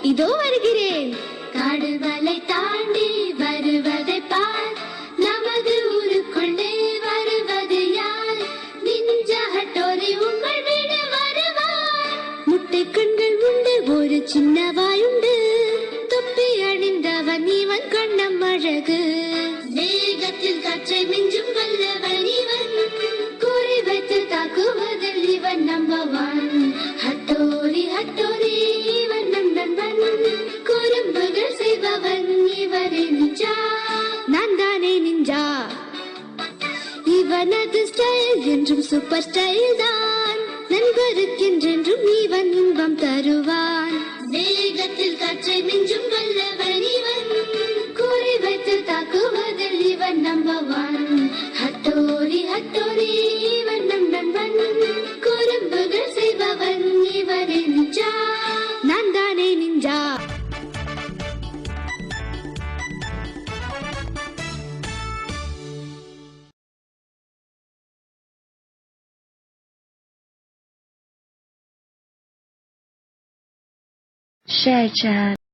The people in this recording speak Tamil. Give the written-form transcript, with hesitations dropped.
இதோ வருகிறேன். காடுகளை தாண்டி வருவதை பார், நமது ஊருக்குள்ளே வருவது யார்? நிஞ்சா ஹட்டோரி உங்கள் வீடு வருவார். முட்டை கண்கள் உண்டு, ஒரு சின்ன வாயுண்டு, தொப்பி அணிந்தவன் இவன் கண்ணம் அழகு. வேகத்தில் காற்றை மிஞ்சும் வல்லவன் இவன், குறி வைத்து தாக்குவதில் இவன் நம்பர் ஒன். ஹட்டோரி ஹட்டோரி இவன் நண்பன், குறும்புகள் செய்பவன் இவரே நிஞ்சா. நான் தானே நிஞ்சா. இவனது ஸ்டைல் என்றும் சூப்பர் ஸ்டைல் தான், நண்பருக்கென்றென்றும் இவன் இன்பம் தருவான். வேகத்தில் காற்றை மிஞ்சும் வல்லவன் இவன், குறி வைத்து தாக்குவதில் இவன் நம்பர் ஒன். ஹட்டோரி ஹட்டோரி இவன் நண்பன், குறும்புகள் செய்பவன் இவரே நிஞ்சா. நான் தானே நிஞ்சா. Share chat.